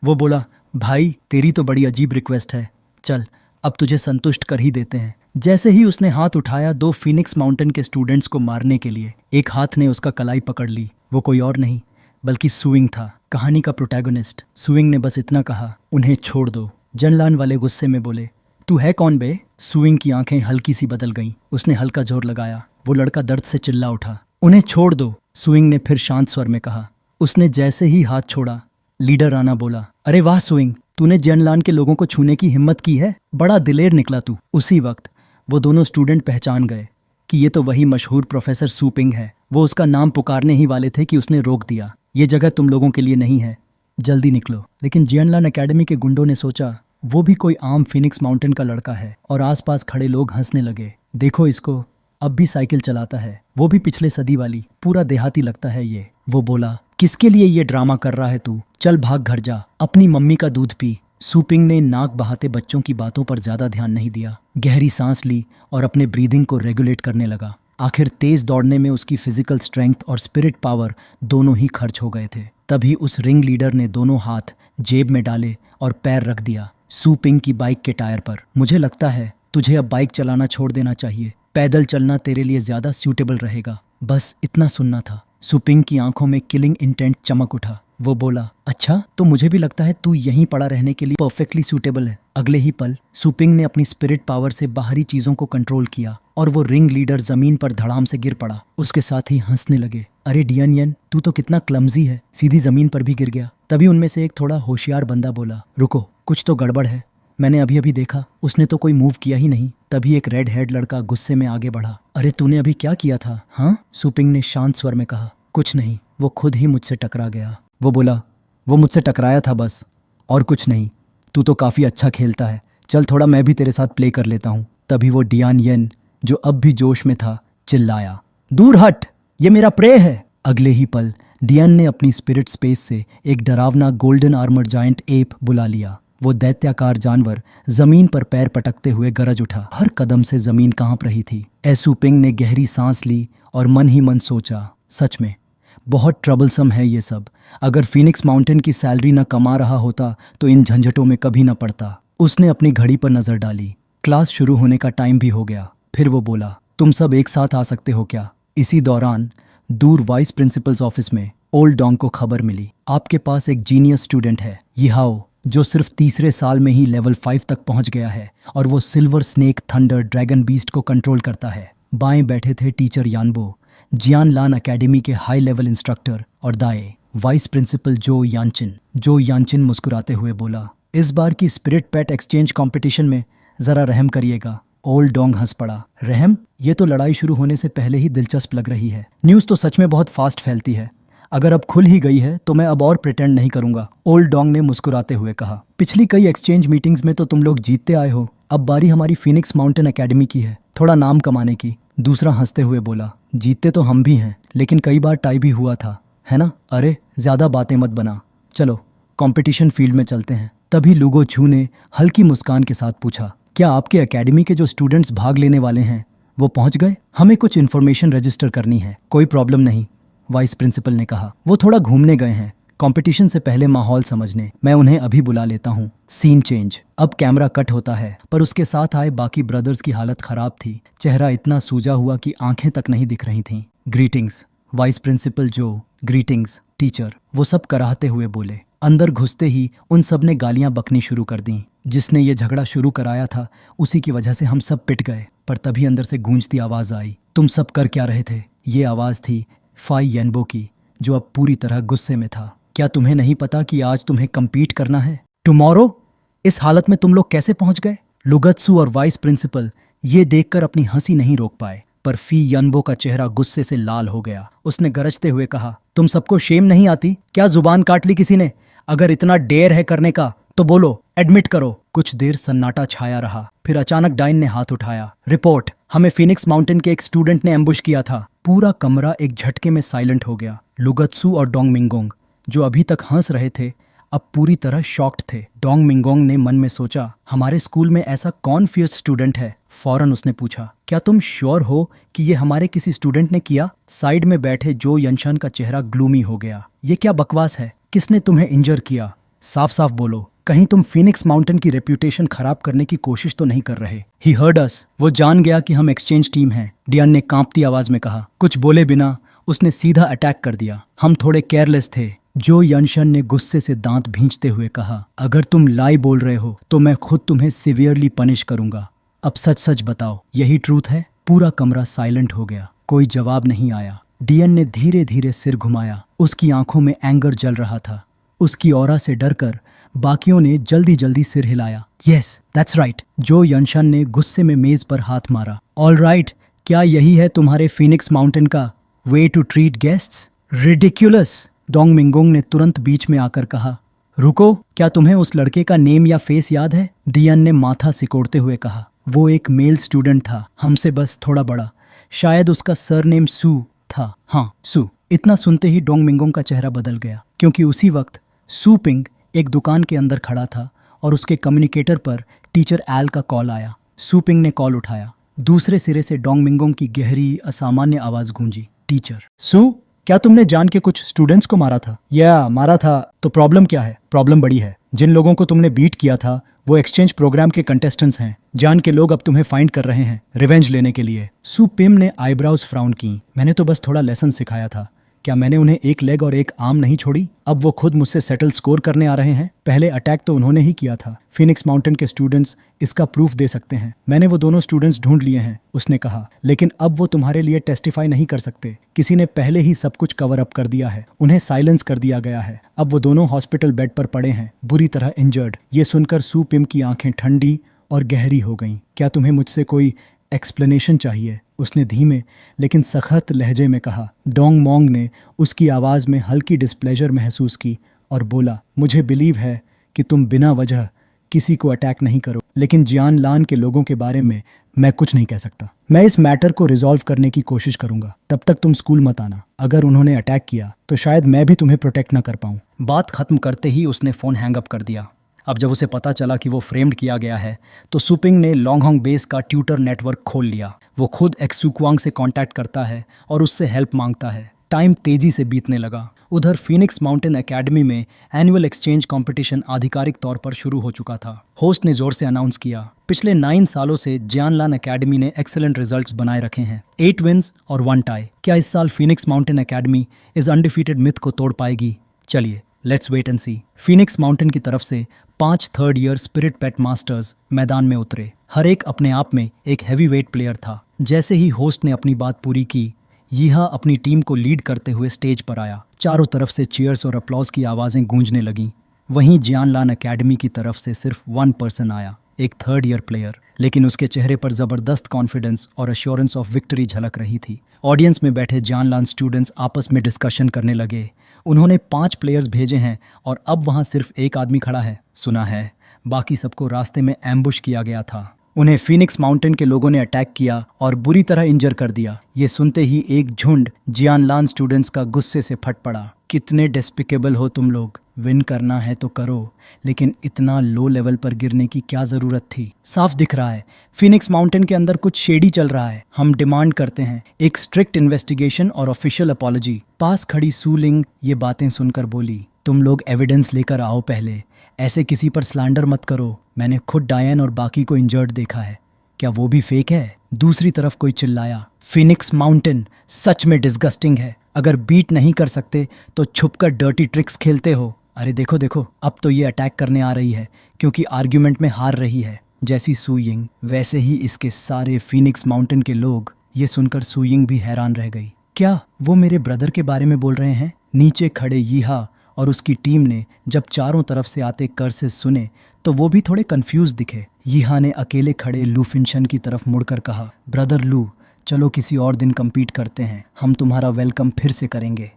वो बोला, भाई तेरी तो बड़ी अजीब रिक्वेस्ट है, चल अब तुझे संतुष्ट कर ही देते हैं। जैसे ही उसने हाथ उठाया दो फिनिक्स माउंटेन के स्टूडेंट्स को मारने के लिए, एक हाथ ने उसका कलाई पकड़ ली। वो कोई और नहीं बल्कि सुइंग था, कहानी का प्रोटैगोनिस्ट। सुइंग ने बस इतना कहा, उन्हें छोड़ दो। जनलान वाले गुस्से में बोले, तू है कौन बे? सुइंग की आंखें हल्की सी बदल गईं। उसने हल्का जोर लगाया। वो लड़का दर्द से चिल्ला उठा। उन्हें छोड़ दो, सुइंग ने फिर शांत स्वर में कहा। उसने जैसे ही हाथ छोड़ा, लीडर राणा बोला, अरे वाह सुइंग, तूने जनलान के लोगों को छूने की हिम्मत की है, बड़ा दिलेर निकला तू। उसी वक्त वो दोनों स्टूडेंट पहचान गए कि ये तो वही मशहूर प्रोफेसर सुपिंग है। वो उसका नाम पुकारने ही वाले थे कि उसने रोक दिया। ये जगह तुम लोगों के लिए नहीं है, जल्दी निकलो। लेकिन जियनलान एकेडमी के गुंडों ने सोचा वो भी कोई आम फिनिक्स माउंटेन का लड़का है, और आसपास खड़े लोग हंसने लगे। देखो इसको, अब भी साइकिल चलाता है, वो भी पिछले सदी वाली, पूरा देहाती लगता है ये। वो बोला, किसके लिए ये ड्रामा कर रहा है तू? चल भाग घर जा, अपनी मम्मी का दूध पी। सुपिंग ने नाक बहाते बच्चों की बातों पर ज्यादा ध्यान नहीं दिया। गहरी सांस ली और अपने ब्रीदिंग को रेगुलेट करने लगा। आखिर तेज दौड़ने में उसकी फिजिकल स्ट्रेंथ और स्पिरिट पावर दोनों ही खर्च हो गए थे। तभी उस रिंग लीडर ने दोनों हाथ जेब में डाले और पैर रख दिया सुपिंग की बाइक के टायर पर। मुझे लगता है तुझे अब बाइक चलाना छोड़ देना चाहिए, पैदल चलना तेरे लिए ज्यादा सूटेबल रहेगा। बस इतना सुनना था। सुपिंग की आंखों में किलिंग इंटेंट चमक उठा। वो बोला, अच्छा तो मुझे भी लगता है तू यहीं पड़ा रहने के लिए परफेक्टली सूटेबल है। अगले ही पल सुपिंग ने अपनी स्पिरिट पावर से बाहरी चीजों को कंट्रोल किया और वो रिंग लीडर जमीन पर धड़ाम से गिर पड़ा। उसके साथ ही हंसने लगे। अरे डियन, तू तो कितना क्लमजी है, सीधी जमीन पर भी गिर गया। तभी उनमें से एक थोड़ा होशियार बंदा बोला, रुको, कुछ तो गड़बड़ है, मैंने अभी अभी देखा, उसने तो कोई मूव किया ही नहीं। तभी एक रेड हेड लड़का गुस्से में आगे बढ़ा। अरे तूने अभी क्या किया था? हाँ, सुपिंग ने शांत स्वर में कहा। कुछ नहीं, वो खुद ही मुझसे टकरा गया। वो बोला, वो मुझसे टकराया था बस, और कुछ नहीं। तू तो काफी अच्छा खेलता है, चल थोड़ा मैं भी तेरे साथ प्ले कर लेता हूँ। तभी वो डियान येन, जो अब भी जोश में था, चिल्लाया, दूर हट, ये मेरा प्रे है। अगले ही पल डियन ने अपनी स्पिरिट स्पेस से एक डरावना गोल्डन आर्मर जायंट एप बुला लिया। वो दैत्याकार जानवर जमीन पर पैर पटकते हुए गरज उठा। हर कदम से जमीन कांप रही थी। एसुपिंग ने गहरी सांस ली और मन ही मन सोचा, सच में बहुत ट्रबलसम है ये सब। अगर फिनिक्स माउंटेन की सैलरी न कमा रहा होता तो इन झंझटों में कभी न पड़ता। उसने अपनी घड़ी पर नजर डाली। क्लास शुरू होने का टाइम भी हो गया। फिर वो बोला, तुम सब एक साथ आ सकते हो क्या? इसी दौरान दूर वाइस प्रिंसिपल्स ऑफिस में ओल्ड डोंग को खबर मिली, आपके पास एक जीनियस स्टूडेंट है, यिहाओ, जो सिर्फ तीसरे साल में ही लेवल 5 तक पहुंच गया है, और वो silver snake thunder dragon beast को कंट्रोल करता है। बाएं बैठे थे टीचर यानबो, जियानलान एकेडमी के हाई लेवल इंस्ट्रक्टर, और दाएं वाइस प्रिंसिपल जो यानचिन। जो यानचिन मुस्कुराते हुए बोला, इस बार की स्पिरिट पेट एक्सचेंज कंपटीशन में जरा रहम करिएगा। ओल्ड डोंग हंस पड़ा। रहम? ये तो लड़ाई शुरू होने से पहले ही दिलचस्प लग रही है। न्यूज़ तो सच में बहुत फास्ट फैलती है। अगर अब खुल ही गई है तो मैं अब और प्रिटेंड नहीं करूंगा, ओल्ड डोंग ने मुस्कुराते हुए कहा। पिछली कई एक्सचेंज मीटिंग्स में तो तुम लोग जीतते आए हो, अब बारी हमारी फिनिक्स माउंटेन एकेडमी की है, थोड़ा नाम कमाने की। दूसरा हंसते हुए बोला, जीतते तो हम भी हैं, लेकिन कई बार टाई भी हुआ था, है ना? अरे ज्यादा बातें मत बना, चलो कंपटीशन फील्ड में चलते हैं। तभी लुगो छू ने हल्की मुस्कान के साथ पूछा, क्या आपके एकेडमी के जो स्टूडेंट्स भाग लेने वाले हैं वो पहुंच गए? हमें कुछ इन्फॉर्मेशन रजिस्टर करनी है। कोई प्रॉब्लम नहीं, वाइस प्रिंसिपल ने कहा। वो थोड़ा घूमने गए हैं, कंपटीशन से पहले माहौल समझने। मैं उन्हें अभी बुला लेता हूँ। Scene change. अब कैमरा कट होता है, पर उसके साथ आए बाकी ब्रदर्स की हालत खराब थी। चेहरा इतना सूजा हुआ कि आंखें तक नहीं दिख रही थीं। ग्रीटिंग्स वाइस प्रिंसिपल जो, ग्रीटिंग्स टीचर, वो सब कराहते हुए बोले। अंदर घुसते ही उन सब ने गालियां बकनी शुरू कर दी। जिसने ये झगड़ा शुरू कराया था उसी की वजह से हम सब पिट गए। पर तभी अंदर से गूंजती आवाज आई, तुम सब कर क्या रहे थे? ये आवाज थी फाई येनबो की, जो अब पूरी तरह गुस्से में था। क्या तुम्हें नहीं पता कि आज तुम्हें कम्पीट करना है? टुमारो? इस हालत में तुम लोग कैसे पहुंच गए? लुगत्सु और वाइस प्रिंसिपल ये देखकर अपनी हंसी नहीं रोक पाए, पर फी येनबो का चेहरा गुस्से से लाल हो गया। उसने गरजते हुए कहा, तुम सबको शेम नहीं आती? क्या जुबान काट ली किसी ने? अगर इतना डेयर है करने का तो बोलो, एडमिट करो। कुछ देर सन्नाटा छाया रहा, फिर अचानक डाइन ने हाथ उठाया। रिपोर्ट, हमें फिनिक्स माउंटेन के एक स्टूडेंट ने एम्बुश किया था। पूरा कमरा एक झटके में साइलेंट हो गया। लुगत्सु और डोंग मिंगोंग, जो अभी तक हंस रहे थे, अब पूरी तरह शॉक्ड थे। डोंग मिंगोंग ने मन में सोचा, हमारे स्कूल में ऐसा कौन फियर्स स्टूडेंट है? फौरन उसने पूछा, क्या तुम श्योर हो कि ये हमारे किसी स्टूडेंट ने किया? साइड में बैठे जो यंशन का चेहरा ग्लूमी हो गया। ये क्या बकवास है? किसने तुम्हें इंजर किया? साफ साफ बोलो, कहीं तुम फीनिक्स माउंटेन की रेप्यूटेशन खराब करने की कोशिश तो नहीं कर रहे? ही हर्ड अस। वो जान गया कि हम एक्सचेंज टीम हैं, डियान ने कांपती आवाज में कहा। कुछ बोले बिना उसने सीधा अटैक कर दिया। हम थोड़े केयरलेस थे, जो यनशन ने गुस्से से दांत भींचते हुए कहा। अगर तुम लाई बोल रहे हो तो मैं खुद तुम्हें सिवियरली पनिश करूंगा। अब सच सच बताओ, यही ट्रूथ है? पूरा कमरा साइलेंट हो गया, कोई जवाब नहीं आया। डियन ने धीरे धीरे सिर घुमाया। उसकी आंखों में एंगर जल रहा था। उसकी ऑरा से डरकर बाकियों ने जल्दी जल्दी सिर हिलाया। Yes that's right. जो यनशन ने गुस्से में मेज पर हाथ मारा। ऑल राइट, क्या यही है तुम्हारे फीनिक्स माउंटेन का way to treat guests? Ridiculous, Dong Mingong ने तुरंत बीच में आकर कहा। रुको, क्या तुम्हें उस लड़के का नेम या फेस याद है? डियन ने माथा सिकोड़ते हुए कहा। वो एक मेल स्टूडेंट था, हमसे बस थोड़ा बड़ा। शायद उसका सरनेम सू था। हाँ, सू। इतना सुनते ही डोंग मिंगोंग का चेहरा बदल गया, क्योंकि उसी वक्त सू पिंग एक दुकान के अंदर खड़ा था और उसके कम्युनिकेटर पर टीचर एल का कॉल आया। सू पिंग ने कॉल उठाया। दूसरे सिरे से डोंग मिंगोंग की गहरी असामान्य आवाज गूंजी। टीचर। सू, क्या तुमने जान के कुछ स्टूडेंट्स को मारा था? या मारा था तो प्रॉब्लम क्या है? प्रॉब्लम बड़ी है। जिन लोगों को तुमने बीट किया था वो एक्सचेंज प्रोग्राम के कंटेस्टेंट्स हैं। जान के लोग अब तुम्हें फाइंड कर रहे हैं रिवेंज लेने के लिए। सू पिम ने आईब्राउज फ्राउन की। मैंने तो बस थोड़ा लेसन सिखाया था। क्या मैंने उन्हें एक लेग और एक आर्म नहीं छोड़ी? अब वो खुद मुझसे सेटल स्कोर करने आ रहे हैं। पहले अटैक तो उन्होंने ही किया था। फीनिक्स माउंटेन के स्टूडेंट्स इसका प्रूफ दे सकते हैं। मैंने वो दोनों स्टूडेंट्स ढूंढ लिए हैं, उसने कहा। लेकिन अब वो तुम्हारे लिए टेस्टिफाई नहीं कर सकते। किसी ने पहले ही सब कुछ कवर अप कर दिया है। उन्हें साइलेंस कर दिया गया है। अब वो दोनों हॉस्पिटल बेड पर पड़े हैं, बुरी तरह इंजर्ड। ये सुनकर सू पिम की आंखें ठंडी और गहरी हो गईं। क्या तुम्हें मुझसे कोई एक्सप्लेनेशन चाहिए? उसने धीमे लेकिन सख्त लहजे में कहा। डोंग मोंग ने उसकी आवाज़ में हल्की डिस्प्लेजर महसूस की और बोला, मुझे बिलीव है कि तुम बिना वजह किसी को अटैक नहीं करो, लेकिन जियान लान के लोगों के बारे में मैं कुछ नहीं कह सकता। मैं इस मैटर को रिजॉल्व करने की कोशिश करूंगा। तब तक तुम स्कूल मत आना। अगर उन्होंने अटैक किया तो शायद मैं भी तुम्हें प्रोटेक्ट न कर पाऊं। बात खत्म करते ही उसने फ़ोन हैंग अप कर दिया। अब जब उसे पता चला कि वो फ्रेम्ड किया गया है तो सुपिंग ने लॉन्गहोंग बेस का ट्यूटर नेटवर्क खोल लिया। वो खुद एक्सुक्वांग से कांटेक्ट करता है और उससे हेल्प मांगता है। टाइम तेजी से बीतने लगा। उधर फीनिक्स माउंटेन एकेडमी में एनुअल एक्सचेंज कंपटीशन आधिकारिक तौर पर शुरू हो चुका था। होस्ट ने जोर से अनाउंस किया, पिछले 9 सालों से जियानलान एकेडमी ने एक्सेलेंट रिजल्ट्स बनाए रखे हैं। 8 विन्स और 1 टाई। क्या इस साल फीनिक्स माउंटेन एकेडमी इस अनडिफीटेड मिथ को तोड़ पाएगी? चलिए let's wait and see. Phoenix Mountain की तरफ से 5 third year spirit pet masters मैदान में उतरे। हर एक अपने आप में एक हैवी वेट प्लेयर था। जैसे ही होस्ट ने अपनी बात पूरी की, यीहा अपनी टीम को लीड करते हुए स्टेज पर आया। चारों तरफ से चीयर्स और अप्लॉज की आवाज़ें गूंजने लगीं। वहीं जियानलान एकेडमी की तरफ से सिर्फ 1 पर्सन आया, एक थर्ड ईयर प्लेयर, लेकिन उसके चेहरे पर ज़बरदस्त कॉन्फिडेंस और अश्योरेंस ऑफ विक्ट्री झलक रही थी। ऑडियंस में बैठे जियानलान स्टूडेंट्स आपस में डिस्कशन करने लगे। उन्होंने 5 प्लेयर्स भेजे हैं और अब वहाँ सिर्फ एक आदमी खड़ा है। सुना है बाकी सबको रास्ते में एम्बुश किया गया था। उन्हें फीनिक्स माउंटेन के लोगों ने अटैक किया और बुरी तरह इंजर कर दिया। ये सुनते ही एक झुंड जियानलान स्टूडेंट्स का गुस्से से फट पड़ा। कितने डेस्पिकेबल हो तुम लोग। विन करना है तो करो, लेकिन इतना लो लेवल पर गिरने की क्या जरूरत थी? साफ दिख रहा है फीनिक्स माउंटेन के अंदर कुछ शेडी चल रहा है। हम डिमांड करते हैं एक स्ट्रिक्ट इन्वेस्टिगेशन और ऑफिशियल अपॉलजी। पास खड़ी सूलिंग ये बातें सुनकर बोली, तुम लोग एविडेंस लेकर आओ पहले। ऐसे किसी पर स्लैंडर मत करो। मैंने खुद डायन और बाकी को इंजर्ड देखा है। क्या वो भी फेक है? दूसरी तरफ कोई चिल्लाया, फीनिक्स माउंटेन सच में डिस्गस्टिंग है। अगर बीट नहीं कर सकते तो छुपकर डर्टी ट्रिक्स खेलते हो। अरे देखो देखो, अब तो ये अटैक करने आ रही है क्योंकि आर्ग्यूमेंट में हार रही है। जैसी सुयिंग वैसे ही इसके सारे फीनिक्स माउंटेन के लोग। ये सुनकर सुयिंग भी हैरान रह गई। क्या वो मेरे ब्रदर के बारे में बोल रहे हैं? नीचे खड़े यीहा और उसकी टीम ने जब चारों तरफ से आते कर्सेस सुने तो वो भी थोड़े कंफ्यूज दिखे। यीहा ने अकेले खड़े लू फिनशन की तरफ मुड़कर कहा, ब्रदर लू, चलो किसी और दिन compete करते हैं। हम तुम्हारा वेलकम फिर से करेंगे।